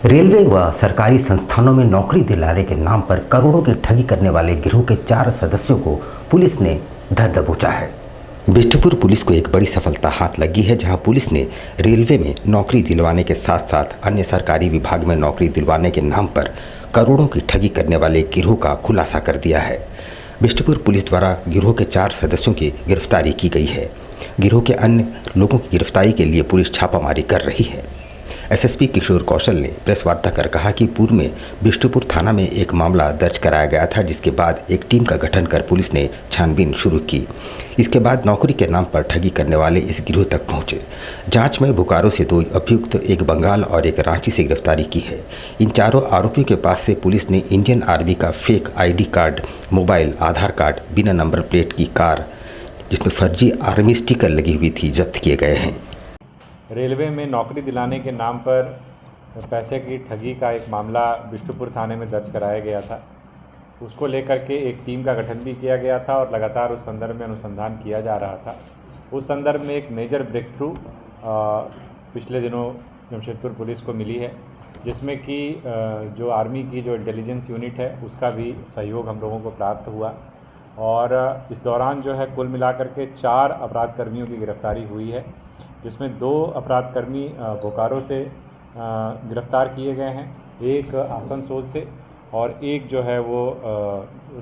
Railway व सरकारी संस्थानों में नौकरी दिलाने के नाम पर करोड़ों की ठगी करने वाले गिरोह के 4 सदस्यों को पुलिस ने धर दबोचा है। बिष्टुपुर पुलिस को एक बड़ी सफलता हाथ लगी है, जहां पुलिस ने रेलवे में नौकरी दिलवाने के साथ साथ अन्य सरकारी विभाग में नौकरी दिलवाने के नाम पर करोड़ों की ठगी करने वाले गिरोह का खुलासा कर दिया है। बिष्टुपुर पुलिस द्वारा गिरोह के 4 सदस्यों की गिरफ्तारी की गई है। गिरोह के अन्य लोगों की गिरफ्तारी के लिए पुलिस छापामारी कर रही है। एसएसपी किशोर कौशल ने प्रेस वार्ता कर कहा कि पूर्व में बिष्टुपुर थाना में एक मामला दर्ज कराया गया था, जिसके बाद एक टीम का गठन कर पुलिस ने छानबीन शुरू की। इसके बाद नौकरी के नाम पर ठगी करने वाले इस गिरोह तक पहुंचे। जांच में बोकारो से 2 अभियुक्त, एक बंगाल और एक रांची से गिरफ्तारी की है। इन चारों आरोपियों के पास से पुलिस ने इंडियन आर्मी का फेक ID कार्ड, मोबाइल, आधार कार्ड, बिना नंबर प्लेट की कार जिसमें फर्जी आर्मी स्टिकर लगी हुई थी, जब्त किए गए हैं। रेलवे में नौकरी दिलाने के नाम पर पैसे की ठगी का एक मामला बिष्टुपुर थाने में दर्ज कराया गया था। उसको लेकर के एक टीम का गठन भी किया गया था और लगातार उस संदर्भ में अनुसंधान किया जा रहा था। उस संदर्भ में एक मेजर ब्रेक थ्रू पिछले दिनों जमशेदपुर पुलिस को मिली है, जिसमें कि जो आर्मी की जो इंटेलिजेंस यूनिट है उसका भी सहयोग हम लोगों को प्राप्त हुआ। और इस दौरान जो है कुल मिलाकर के 4 अपराध कर्मियों की गिरफ्तारी हुई है, जिसमें 2 अपराधकर्मी बोकारो से गिरफ्तार किए गए हैं, एक आसनसोल से और एक जो है वो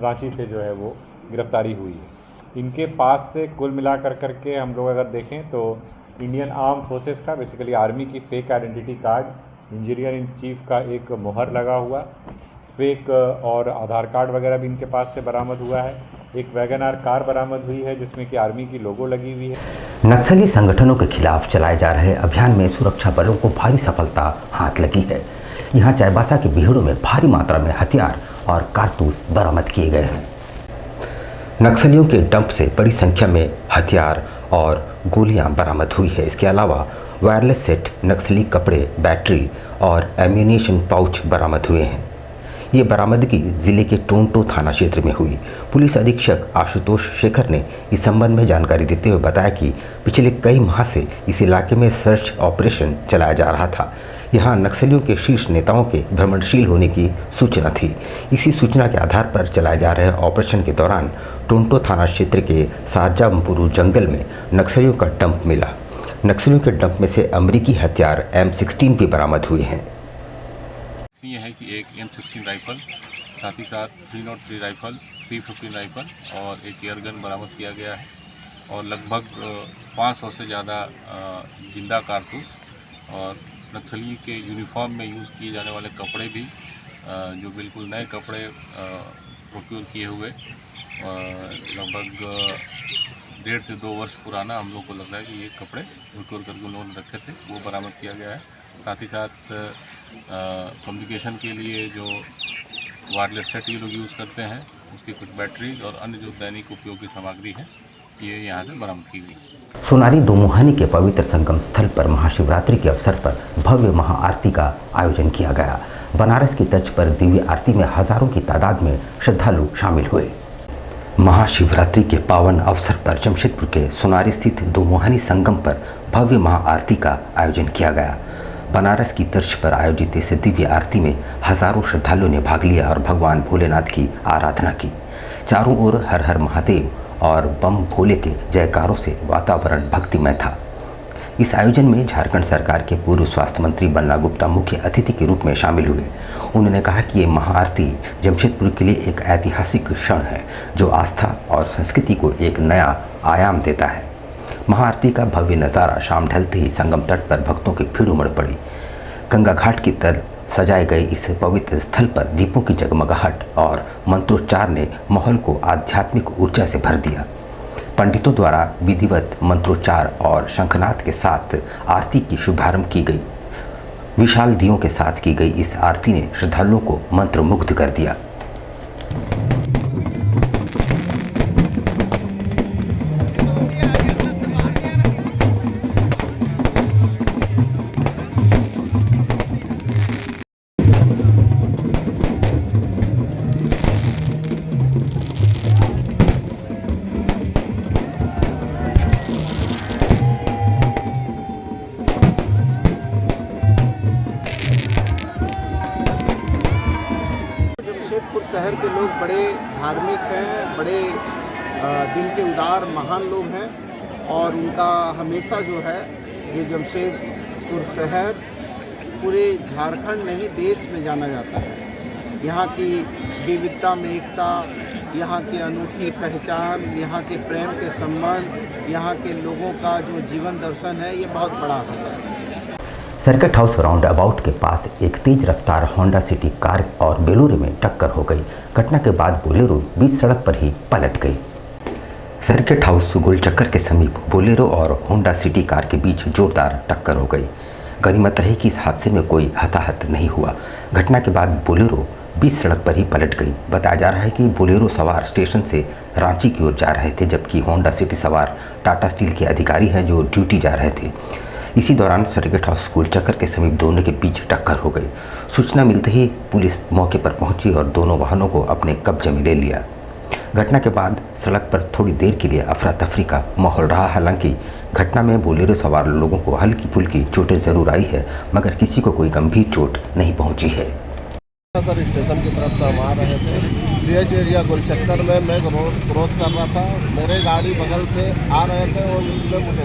रांची से जो है वो गिरफ्तारी हुई है। इनके पास से कुल मिलाकर करके हम लोग अगर देखें तो इंडियन आर्म फोर्सेस का बेसिकली आर्मी की fake identity card, engineer in chief का एक मोहर लगा हुआ, फेक और आधार कार्ड वगैरह भी इनके पास से बरामद हुआ है। एक वैगन-आर कार बरामद हुई है जिसमें कि आर्मी की लोगो लगी हुई है। नक्सली संगठनों के खिलाफ चलाए जा रहे अभियान में सुरक्षा बलों को भारी सफलता हाथ लगी है। यहां चाईबासा की भीड़ों में भारी मात्रा में हथियार और कारतूस बरामद किए गए हैं। नक्सलियों के डंप से बड़ी संख्या में हथियार और गोलियां बरामद हुई है। इसके अलावा वायरलेस सेट, नक्सली कपड़े, बैटरी और एम्यूनिशन पाउच बरामद हुए हैं। ये बरामदगी जिले के टोंटो थाना क्षेत्र में हुई। पुलिस अधीक्षक आशुतोष शेखर ने इस संबंध में जानकारी देते हुए बताया कि पिछले कई माह से इस इलाके में सर्च ऑपरेशन चलाया जा रहा था। यहाँ नक्सलियों के शीर्ष नेताओं के भ्रमणशील होने की सूचना थी। इसी सूचना के आधार पर चलाए जा रहे ऑपरेशन के दौरान टोंटो थाना क्षेत्र के साजामपुरू जंगल में नक्सलियों का डंप मिला। नक्सलियों के डंप में से अमेरिकी हथियार M16 भी बरामद हुए हैं। ये है कि एक M16 राइफल, साथ ही साथ 303 राइफल, 315 राइफल और एक एयरगन बरामद किया गया है और लगभग 500 से ज़्यादा जिंदा कारतूस और नक्सली के यूनिफॉर्म में यूज़ किए जाने वाले कपड़े भी, जो बिल्कुल नए कपड़े प्रोक्योर किए हुए, लगभग 1.5 से 2 वर्ष पुराना हम लोग को लग रहा है कि ये कपड़े प्रोक्योर करके उन्होंने रखे थे, वो बरामद किया गया है। साथ ही साथ कम्युनिकेशन के लिए जो वायरलेस सेट ये लोग यूज़ करते हैं, उसकी कुछ बैटरीज और अन्य जो दैनिक उपयोगी सामग्री है, ये यहाँ से बरामद की गई। सोनारी दोमुहानी के पवित्र संगम स्थल पर महाशिवरात्रि के अवसर पर भव्य महाआरती का आयोजन किया गया। बनारस की तर्ज पर दिव्य आरती में हजारों की तादाद में श्रद्धालु शामिल हुए। महाशिवरात्रि के पावन अवसर पर जमशेदपुर के सोनारी स्थित दोमुहानी संगम पर भव्य महाआरती का आयोजन किया गया। बनारस की तर्ज पर आयोजित इस दिव्य आरती में हजारों श्रद्धालुओं ने भाग लिया और भगवान भोलेनाथ की आराधना की। चारों ओर हर हर महादेव और बम भोले के जयकारों से वातावरण भक्तिमय था। इस आयोजन में झारखंड सरकार के पूर्व स्वास्थ्य मंत्री बन्ना गुप्ता मुख्य अतिथि के रूप में शामिल हुए। उन्होंने कहा कि ये महाआरती जमशेदपुर के लिए एक ऐतिहासिक क्षण है, जो आस्था और संस्कृति को एक नया आयाम देता है। महाआरती का भव्य नज़ारा शाम ढलते ही संगम तट पर भक्तों की भीड़ उमड़ पड़ी। गंगा घाट की तरह सजाए गए इस पवित्र स्थल पर दीपों की जगमगाहट और मंत्रोच्चार ने माहौल को आध्यात्मिक ऊर्जा से भर दिया। पंडितों द्वारा विधिवत मंत्रोच्चार और शंखनाद के साथ आरती की शुभारंभ की गई। विशाल दियों के साथ की गई इस आरती ने श्रद्धालुओं को मंत्रमुग्ध कर दिया। जमशेदपुर शहर के लोग बड़े धार्मिक हैं, बड़े दिल के उदार महान लोग हैं और उनका हमेशा जो है ये जमशेदपुर शहर पूरे झारखंड नहीं देश में जाना जाता है। यहाँ की विविधता में एकता, यहाँ की अनूठी पहचान, यहाँ के प्रेम के संबंध, यहाँ के लोगों का जो जीवन दर्शन है, ये बहुत बड़ा होता है। सर्किट हाउस राउंड अबाउट के पास एक तेज रफ्तार होंडा सिटी कार और बेलोरो में टक्कर हो गई। घटना के बाद बोलेरो बीच सड़क पर ही पलट गई। सर्किट हाउस गोलचक्कर के समीप बोलेरो और होंडा सिटी कार के बीच जोरदार टक्कर हो गई। गनीमत रही कि इस हादसे में कोई हताहत नहीं हुआ। घटना के बाद बोलेरो बीच सड़क पर ही पलट गई। बताया जा रहा है कि बोलेरो सवार स्टेशन से रांची की ओर जा रहे थे, जबकि होंडा सिटी सवार टाटा स्टील के अधिकारी हैं जो ड्यूटी जा रहे थे। इसी दौरान सर्किट हाउस गोलचक्कर के समीप दोनों के बीच टक्कर हो गई। सूचना मिलते ही पुलिस मौके पर पहुंची और दोनों वाहनों को अपने कब्जे में ले लिया। घटना के बाद सड़क पर थोड़ी देर के लिए अफरा तफरी का माहौल रहा। हालांकि घटना में बोलेरो सवार लोगों को हल्की फुल्की चोटें जरूर आई है, मगर किसी को कोई गंभीर चोट नहीं पहुंची है। सर स्टेशन की तरफ से हम आ रहे थे, सीएच एरिया गोलचक्कर में मैं रोड क्रॉस कर रहा था। मेरे गाड़ी बगल से आ रहे थे और उसमें मुझे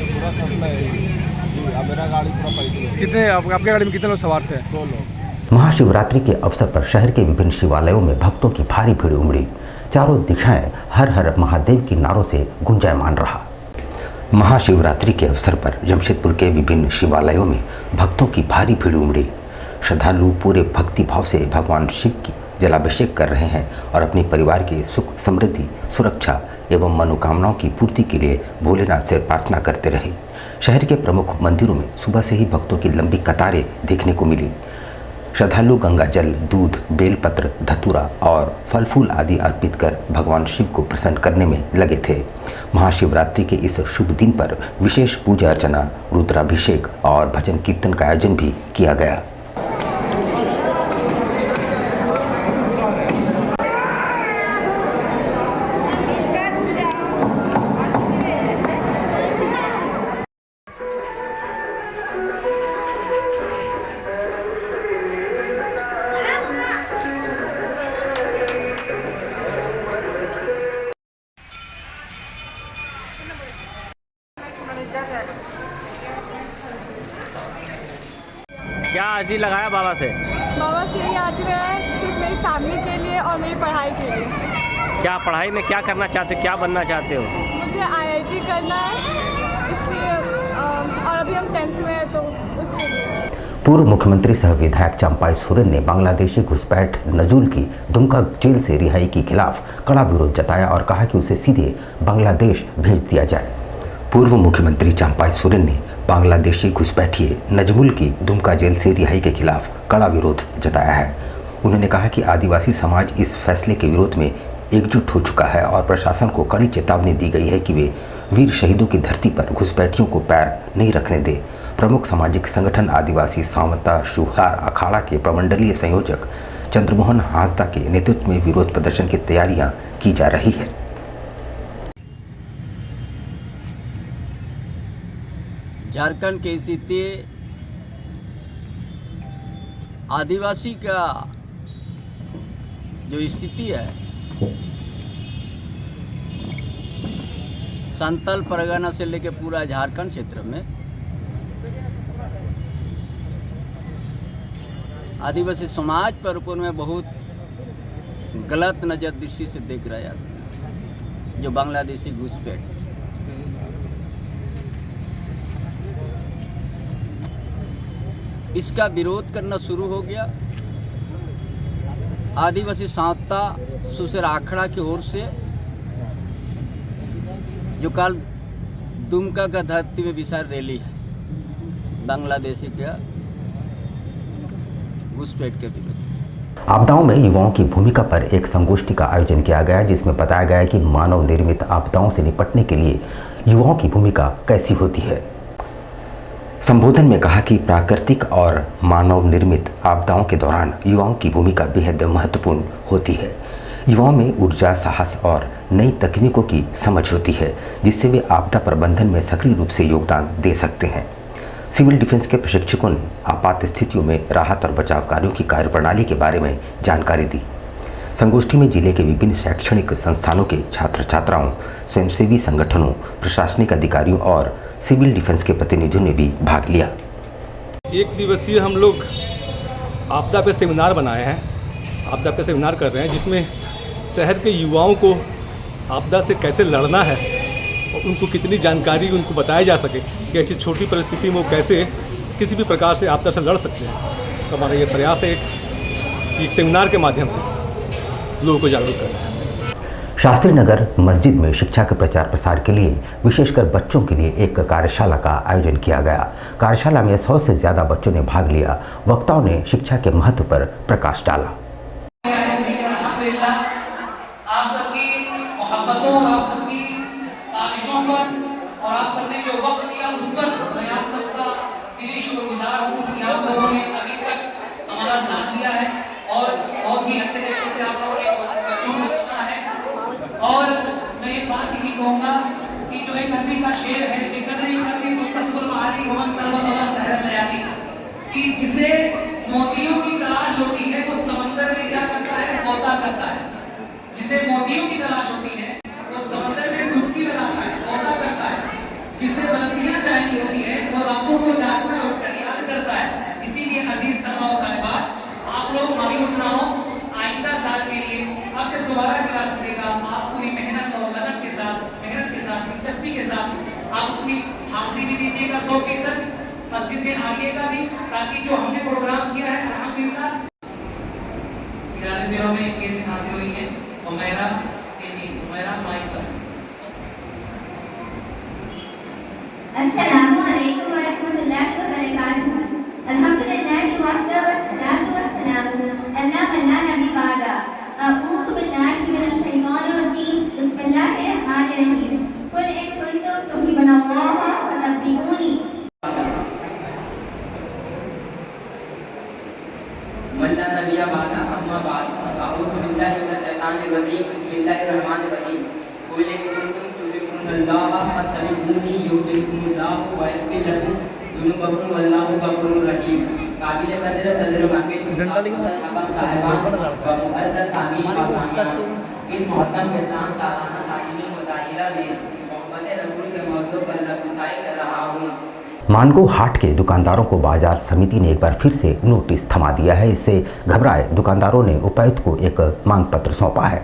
पूरा करना है जी। अब मेरा गाड़ी पूरा पलट। कितने आपके गाड़ी में कितने लोग सवार थे? 2 लोग। महाशिवरात्रि के अवसर पर शहर के विभिन्न शिवालयों में भक्तों की भारी भीड़ उमड़ी। चारों दिशाएं हर हर महादेव की नारों से गुंजायमान रहा। महाशिवरात्रि के अवसर पर जमशेदपुर के विभिन्न शिवालयों में भक्तों की भारी भीड़ उमड़ी। श्रद्धालु पूरे भक्ति भाव से भगवान शिव की जलाभिषेक कर रहे हैं और अपने परिवार के सुख समृद्धि सुरक्षा एवं मनोकामनाओं की पूर्ति के लिए भोलेनाथ से प्रार्थना करते रहे। शहर के प्रमुख मंदिरों में सुबह से ही भक्तों की लंबी कतारें देखने को मिली। श्रद्धालु गंगा जल, दूध, बेलपत्र, धतूरा और फल फूल आदि अर्पित कर भगवान शिव को प्रसन्न करने में लगे थे। महाशिवरात्रि के इस शुभ दिन पर विशेष पूजा अर्चना, रुद्राभिषेक और भजन कीर्तन का आयोजन भी किया गया। क्या अर्जी लगाया बाबा से? बाबा से ये अर्जी लगाया सिर्फ मेरी फैमिली के लिए और मेरी पढ़ाई के लिए। क्या पढ़ाई में क्या करना चाहते हो, क्या बनना चाहते हो? मुझे आईआईटी करना है, इसलिए और अभी हम 10th में हैं तो उसके लिए। पूर्व मुख्यमंत्री सह विधायक चंपाई सोरेन ने बांग्लादेशी घुसपैठ नजूल की दुमका जेल से रिहाई के खिलाफ कड़ा विरोध जताया और कहा कि उसे सीधे बांग्लादेश भेज दिया जाए। पूर्व मुख्यमंत्री चंपाई सोरेन ने बांग्लादेशी घुसपैठिए नजमुल की दुमका जेल से रिहाई के खिलाफ कड़ा विरोध जताया है। उन्होंने कहा कि आदिवासी समाज इस फैसले के विरोध में एकजुट हो चुका है और प्रशासन को कड़ी चेतावनी दी गई है कि वे वीर शहीदों की धरती पर घुसपैठियों को पैर नहीं रखने दें। प्रमुख सामाजिक संगठन आदिवासी सावंता शुहार अखाड़ा के प्रमंडलीय संयोजक चंद्रमोहन हांसदा के नेतृत्व में विरोध प्रदर्शन की तैयारियां की जा रही है। झारखंड की स्थिति आदिवासी का जो स्थिति है, संथाल परगना से लेकर पूरा झारखंड क्षेत्र में आदिवासी समाज पर ऊपर में बहुत गलत नज़र दृष्टि से देख रहा है। जो बांग्लादेशी घुसपैठ इसका विरोध करना शुरू हो गया। आदिवासी सावंता सुसर आखड़ा की ओर से जो कल दुमका का धरती में विशाल रैली है बांग्लादेशी का घुसपैठ के विरुद्ध। आपदाओं में युवाओं की भूमिका पर एक संगोष्ठी का आयोजन किया गया, जिसमें बताया गया कि मानव निर्मित आपदाओं से निपटने के लिए युवाओं की भूमिका कैसी होती है। संबोधन में कहा कि प्राकृतिक और मानव निर्मित आपदाओं के दौरान युवाओं की भूमिका बेहद महत्वपूर्ण होती है। युवाओं में ऊर्जा, साहस और नई तकनीकों की समझ होती है, जिससे वे आपदा प्रबंधन में सक्रिय रूप से योगदान दे सकते हैं। सिविल डिफेंस के प्रशिक्षकों ने आपात स्थितियों में राहत और बचाव कार्यों की कार्यप्रणाली के बारे में जानकारी दी। संगोष्ठी में जिले के विभिन्न शैक्षणिक संस्थानों के छात्र छात्राओं, स्वयंसेवी संगठनों, प्रशासनिक अधिकारियों और सिविल डिफेंस के प्रतिनिधियों ने भी भाग लिया। एक दिवसीय हम लोग आपदा पे सेमिनार बनाए हैं, आपदा पे सेमिनार कर रहे हैं, जिसमें शहर के युवाओं को आपदा से कैसे लड़ना है और उनको कितनी जानकारी उनको बताया जा सके कि ऐसी छोटी परिस्थिति में वो कैसे किसी भी प्रकार से आपदा से लड़ सकते हैं। तो हमारा ये प्रयास है एक सेमिनार के माध्यम से लोगों को जागरूक करना है। शास्त्री नगर मस्जिद में शिक्षा के प्रचार प्रसार के लिए विशेषकर बच्चों के लिए एक कार्यशाला का आयोजन किया गया। कार्यशाला में 100 से ज़्यादा बच्चों ने भाग लिया। वक्ताओं ने शिक्षा के महत्व पर प्रकाश डाला। आप सबकी मोहब्बतों और आप सबकी तारीफों पर और आप सबने जो वक्त दिया उस पर मैं आप सबका दिली शुक्रगुजार हूँ कि आप लोगों ने अभी तक हमारा साथ दिया है और बहुत ही अच्छे तरीके से आप लोगों ने बच्चों को सुना है। और मैं एक बात यही कहूँगा कि जो एक अरबी का शेर है कि कदरी करती तो कसबुल माली वमन तलवा सहर लयाली, कि जिसे मोतियों की तलाश होती है वो समंदर में क्या करता है, गोता करता है। जिसे मोतियों की तलाश होती है वो समंदर में डुबकी लगाता है, गोता करता है। जिसे बुलंदियां चाहिए होती है वो रातों को जागकर उठकर याद करता है। इसीलिए अजीज तलबा और तलबात, आप लोग मायूस ना हो। आइंदा साल के लिए अब जब दोबारा क्लास लगेगा आप पूरी मेहनत और लगन के साथ, दिलचस्पी के साथ आप अपनी हाजिरी भी दीजिएगा 100%। मस्जिद में आइएगा भी, ताकि जो हमने प्रोग्राम किया है अल्हम्दुलिल्लाह 43 दिनों में 1 दिन हाजिर हुई है। उमैरा माइक पर। अस्सलामु अलैकुम व रहमतुल्लाहि व बरकातुहू। अल्हम्दुलिल्लाह वस्सलातु वस्सलामु अला मन ला नबी बादा। अऊज़ु बिल्लाहि मिनश शैतानिर रजीम। बिस्मिल्लाहिर रहमानिर रहीम। कुल इन कुंतुम तुहिब्बुनल्लाह फत्तबिऊनी। वल्ला नबिया बादा अम्मा बाद। अऊज़ु बिल्लाहि मिनश शैतानिर रजीम। बिस्मिल्लाहिर रहमानिर रहीम। कुल इन कुंतुम तुहिब्बुनल्लाह फत्तबिऊनी युहिब्बुकुमुल्लाहु व यग़फिर लकुम ज़ुनूबकुम वल्लाहु गफूरुर रहीम। काबिल कदर सदर माकिल इस मोहतरम के साथ सालाना तालीमी मुजाहिरा में मोहब्बत रसूल के मौजू पर नफसाई कर रहा हूँ। मानगो हाट के दुकानदारों को बाजार समिति ने एक बार फिर से नोटिस थमा दिया है। इससे घबराए दुकानदारों ने उपायुक्त को एक मांग पत्र सौंपा है।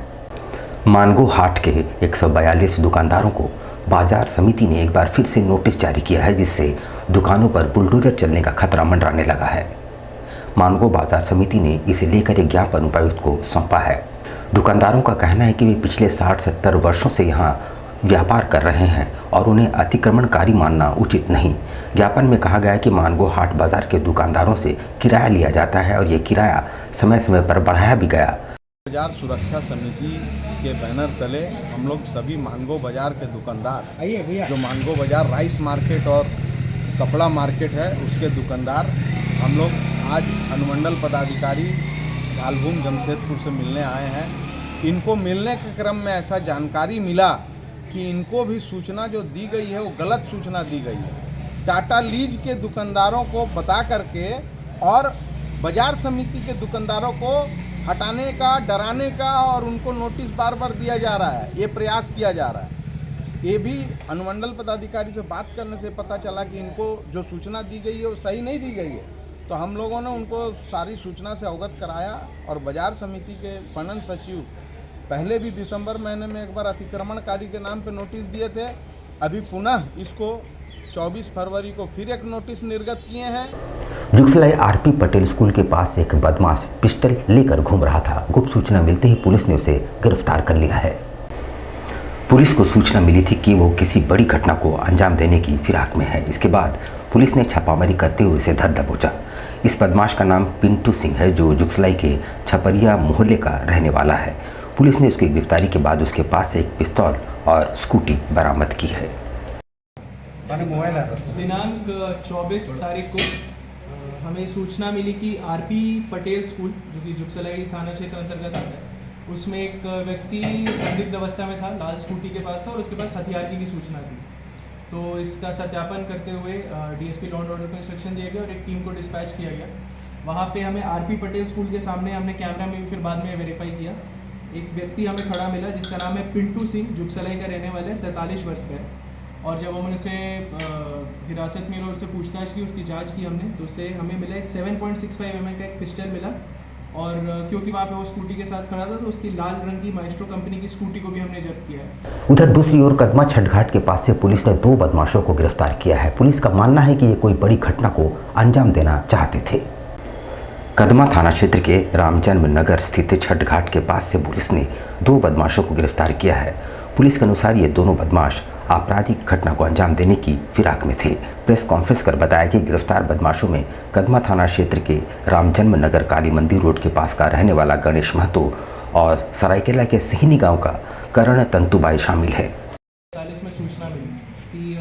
मानगो हाट के 142 दुकानदारों को बाजार समिति ने एक बार फिर से नोटिस जारी किया है, जिससे दुकानों पर बुलडोजर चलने का खतरा मंडराने लगा है। मानगो बाजार समिति ने इसे लेकर एक ज्ञापन उपायुक्त को सौंपा है। दुकानदारों का कहना है कि वे पिछले 60-70 वर्षों से यहाँ व्यापार कर रहे हैं और उन्हें अतिक्रमणकारी मानना उचित नहीं। ज्ञापन में कहा गया है कि मानगो हाट बाजार के दुकानदारों से किराया लिया जाता है और ये किराया समय समय पर बढ़ाया भी गया। बाजार सुरक्षा समिति के बैनर तले हम लोग सभी मानगो बाजार के दुकानदार, जो मानगो बाजार राइस मार्केट और कपड़ा मार्केट है, उसके दुकानदार हम लोग आज अनुमंडल पदाधिकारी कालभूम जमशेदपुर से मिलने आए हैं। इनको मिलने के क्रम में ऐसा जानकारी मिला कि इनको भी सूचना जो दी गई है वो गलत सूचना दी गई है। टाटा लीज के दुकानदारों को बता करके और बाजार समिति के दुकानदारों को हटाने का, डराने का और उनको नोटिस बार बार दिया जा रहा है, ये प्रयास किया जा रहा है। ये भी अनुमंडल पदाधिकारी से बात करने से पता चला कि इनको जो सूचना दी गई है वो सही नहीं दी गई है। तो हम लोगों ने उनको सारी सूचना से अवगत कराया और बाजार समिति के पणन सचिव पहले भी दिसंबर महीने में एक बार अतिक्रमणकारी के नाम पे नोटिस दिए थे। अभी पुनः इसको 24 फरवरी को फिर एक नोटिस निर्गत किए हैं। जुगसलाई आरपी पटेल स्कूल के पास एक बदमाश पिस्टल लेकर घूम रहा था। गुप्त सूचना मिलते ही पुलिस ने उसे गिरफ्तार कर लिया है। पुलिस को सूचना मिली थी कि वो किसी बड़ी घटना को अंजाम देने की फिराक में है। इसके बाद पुलिस ने छापामारी करते हुए इसे धर दबोचा। इस बदमाश का नाम पिंटू सिंह है, जो जुगसलाई के छपरिया मोहल्ले का रहने वाला है। पुलिस ने उसकी गिरफ्तारी के बाद उसके पास से एक पिस्तौल और स्कूटी बरामद की है। दिनांक 24 तारीख को हमें सूचना मिली कि आरपी पटेल स्कूल, जो कि जुगसलाई थाना क्षेत्र अंतर्गत आता है, उसमें एक व्यक्ति संदिग्ध अवस्था में था, लाल स्कूटी के पास था और उसके पास हथियार की भी सूचना थी। तो इसका सत्यापन करते हुए डीएसपी लॉ एंड ऑर्डर को इंस्ट्रक्शन दिया गया और एक टीम को डिस्पैच किया गया। वहाँ पे हमें आरपी पटेल स्कूल के सामने हमने कैमरा में भी फिर बाद में वेरीफाई किया, एक व्यक्ति हमें खड़ा मिला जिसका नाम है पिंटू सिंह, जुगसलाई का रहने वाला है, 47 वर्ष का है। और जब हम उसे हिरासत में और उससे पूछताछ की, उसकी जांच की हमने, तो उससे हमें मिला एक 7.65 mm का एक पिस्टल मिला। और क्योंकि वहाँ पे वो स्कूटी के साथ खड़ा था तो उसकी लाल रंग की माइस्ट्रो कंपनी की स्कूटी को भी हमने जब्त किया है। उधर दूसरी ओर कदमा छठ घाट के पास से पुलिस ने 2 बदमाशों को गिरफ्तार किया है। पुलिस का मानना है कि ये कोई बड़ी घटना को अंजाम देना चाहते थे। कदमा थाना क्षेत्र के रामजन्म नगर स्थित छठ घाट के पास से पुलिस ने 2 बदमाशों को गिरफ्तार किया है। पुलिस के अनुसार ये दोनों बदमाश आपराधिक घटना को अंजाम देने की फिराक में थे। प्रेस कॉन्फ्रेंस कर बताया कि गिरफ्तार बदमाशों में कदमा थाना क्षेत्र के रामजन्म नगर काली मंदिर रोड के पास का रहने वाला गणेश महतो और सरायकेला के सिहनी गांव का करण तंतुबाई शामिल है। 40 में सूचना मिली कि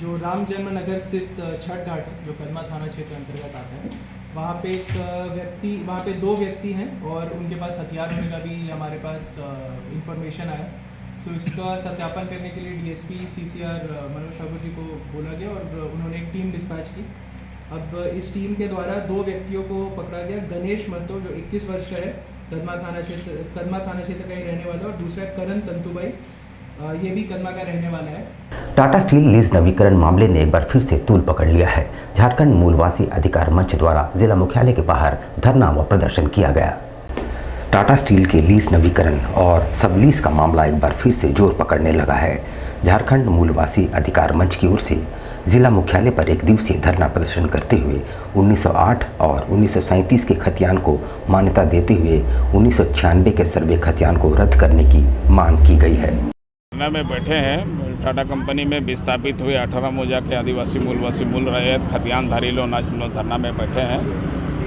जो राम जन्म नगर स्थित छठ घाट है, जो कदमा थाना क्षेत्र अंतर्गत आता है, वहाँ पे 2 व्यक्ति हैं और उनके पास हथियार होने का भी हमारे पास इंफॉर्मेशन आया। तो इसका सत्यापन करने के लिए डीएसपी सीसीआर मनोज ठाकुर जी को बोला गया और उन्होंने एक टीम डिस्पैच की। अब इस टीम के द्वारा 2 व्यक्तियों को पकड़ा गया। गणेश महतो जो 21 वर्ष का है, कदमा थाना क्षेत्र का ही रहने वाला, और दूसरा करण तंतुबाई, ये भी कदमा का रहने वाला है। टाटा स्टील लीज नवीकरण मामले ने एक बार फिर से तूल पकड़ लिया है। झारखंड मूलवासी अधिकार मंच द्वारा जिला मुख्यालय के बाहर धरना व प्रदर्शन किया गया। टाटा स्टील के लीज नवीकरण और सब लीज का मामला एक बार फिर से जोर पकड़ने लगा है। झारखंड मूलवासी अधिकार मंच की ओर से जिला मुख्यालय पर एक दिवसीय धरना प्रदर्शन करते हुए 1908 और 1937 के खतियान को मान्यता देते हुए 1996 के सर्वे खतियान को रद्द करने की मांग की गई है। धरना में बैठे हैं टाटा कंपनी में विस्थापित हुए 18 मौजा के आदिवासी मूलवासी मूल रैयत खतियानधारी लोग आज हम लोग धरना में बैठे हैं।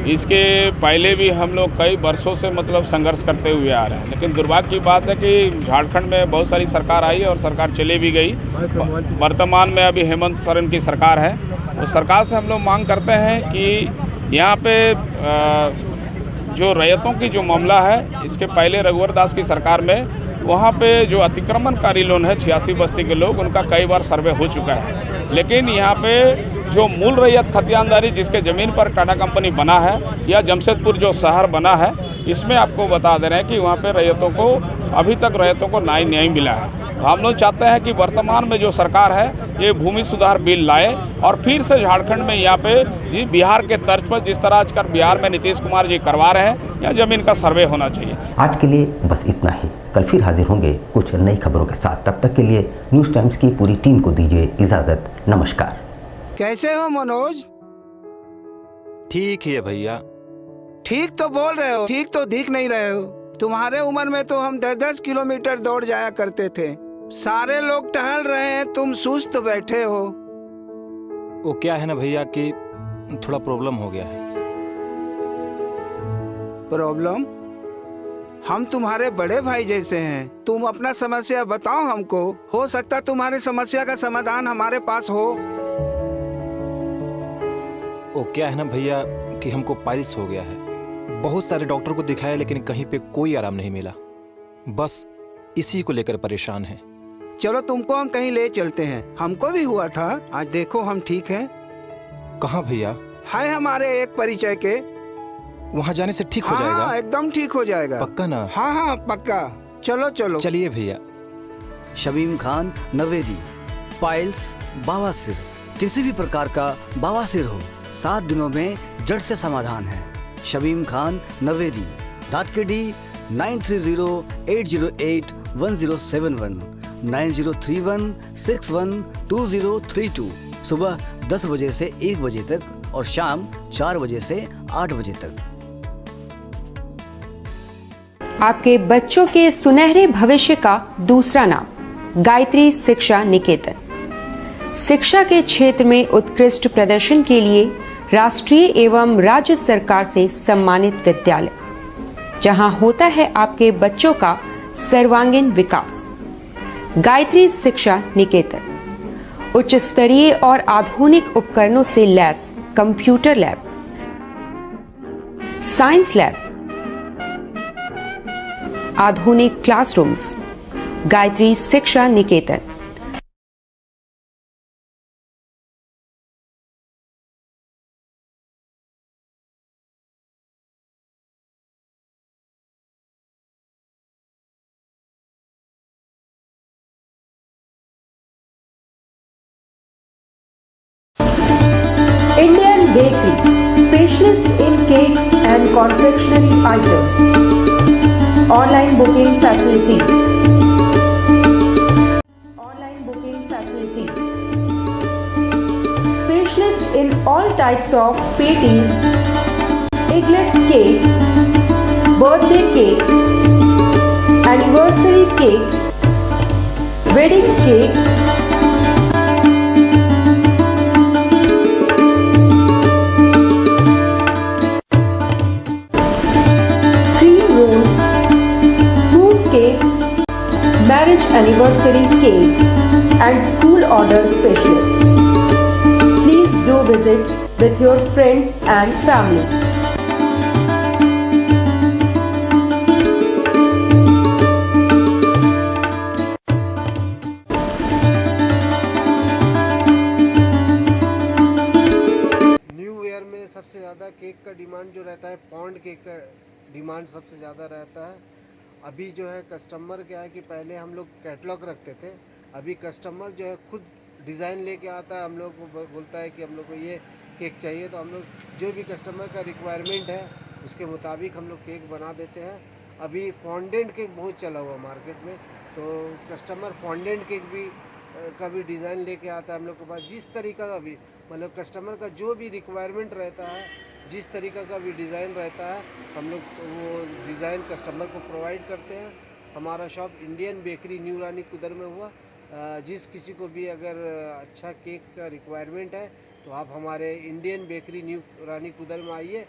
इसके पहले भी हम लोग कई वर्षों से मतलब संघर्ष करते हुए आ रहे हैं, लेकिन दुर्भाग्य की बात है कि झारखंड में बहुत सारी सरकार आई और सरकार चली भी गई। वर्तमान में अभी हेमंत सोरेन की सरकार है। उस सरकार से हम लोग मांग करते हैं कि यहाँ पे जो रैयतों की जो मामला है, इसके पहले रघुवर दास की सरकार में वहाँ पे जो अतिक्रमणकारी लोग हैं 86 बस्ती के लोग, उनका कई बार सर्वे हो चुका है। लेकिन यहाँ पे जो मूल रैयत खतियानदारी जिसके ज़मीन पर टाटा कंपनी बना है या जमशेदपुर जो शहर बना है, इसमें आपको बता दे रहे हैं कि वहाँ पे रैयतों को अभी तक रैयतों को न्याय मिला है। तो हम लोग चाहते हैं कि वर्तमान में जो सरकार है ये भूमि सुधार बिल लाए और फिर से झारखंड में यहाँ पे बिहार के तर्ज पर जिस तरह आजकल बिहार में नीतीश कुमार जी करवा रहे हैं, या ज़मीन का सर्वे होना चाहिए। आज के लिए बस इतना ही। कल फिर हाजिर होंगे कुछ नई खबरों के साथ। तब तक के लिए न्यूज़ टाइम्स की पूरी टीम को दीजिए इजाज़त। नमस्कार। कैसे हो मनोज? ठीक ही है भैया। ठीक तो बोल रहे हो, ठीक तो दिख नहीं रहे हो। तुम्हारे उम्र में तो हम 10-10 किलोमीटर दौड़ जाया करते थे। सारे लोग टहल रहे हैं, तुम सुस्त बैठे हो। वो क्या है ना भैया कि थोड़ा प्रॉब्लम हो गया है। प्रॉब्लम? हम तुम्हारे बड़े भाई जैसे हैं, तुम अपना समस्या बताओ हमको। हो सकता तुम्हारी समस्या का समाधान हमारे पास हो। वो क्या है ना भैया कि हमको पाइल्स हो गया है। बहुत सारे डॉक्टर को दिखाया लेकिन कहीं पे कोई आराम नहीं मिला। बस इसी को लेकर परेशान है। चलो तुमको हम कहीं ले चलते हैं। हमको भी हुआ था, आज देखो हम ठीक हैं। कहाँ भैया? हाय हमारे एक परिचय के। वहाँ जाने से ठीक हो जाएगा? हाँ, एकदम ठीक हो जाएगा। पक्का ना? हाँ पक्का। चलो चलो चलिए भैया। शमीम खान नवेदी, पाइल्स, बवासीर, किसी भी प्रकार का बवासीर हो 7 दिनों में जड़ से समाधान है। शमीम खान नवेदी, दातकेडी 9308081071 9031612032। सुबह 10 बजे से 1 बजे तक और शाम 4 बजे से 8 बजे तक। आपके बच्चों के सुनहरे भविष्य का दूसरा नाम गायत्री शिक्षा निकेतन। शिक्षा के क्षेत्र में उत्कृष्ट प्रदर्शन के लिए राष्ट्रीय एवं राज्य सरकार से सम्मानित विद्यालय, जहां होता है आपके बच्चों का सर्वांगीण विकास। गायत्री शिक्षा निकेतन उच्च स्तरीय और आधुनिक उपकरणों से lace computer lab, science lab, आधुनिक क्लासरूम्स। गायत्री शिक्षा निकेतन Specialist in cakes and confectionery items. Online booking facility. Online booking facility. Specialist in all types of patties, eggless cake, birthday cake, anniversary cakes, wedding cakes, cream rolls, fruit cakes, marriage anniversary cakes, and school order specialists. Please do visit with your friends and family. सबसे ज़्यादा cake का demand जो रहता है, pond cake का demand सबसे ज़्यादा रहता है। अभी जो है कस्टमर क्या है कि पहले हम लोग कैटलॉग रखते थे, अभी कस्टमर जो है खुद डिज़ाइन लेके आता है, हम लोग को बोलता है कि हम लोग को ये केक चाहिए, तो हम लोग जो भी कस्टमर का रिक्वायरमेंट है उसके मुताबिक हम लोग केक बना देते हैं। अभी फॉन्डेंट केक बहुत चला हुआ मार्केट में, तो कस्टमर फॉन्डेंट केक भी का भी डिज़ाइन लेके आता है हम लोग के पास। जिस तरीका का भी मतलब कस्टमर का जो भी रिक्वायरमेंट रहता है, जिस तरीका का भी डिज़ाइन रहता है, हम लोग वो डिज़ाइन कस्टमर को प्रोवाइड करते हैं। हमारा शॉप इंडियन बेकरी न्यू रानी कुदर में हुआ। जिस किसी को भी अगर अच्छा केक का रिक्वायरमेंट है तो आप हमारे इंडियन बेकरी न्यू रानी कुदर में आइए।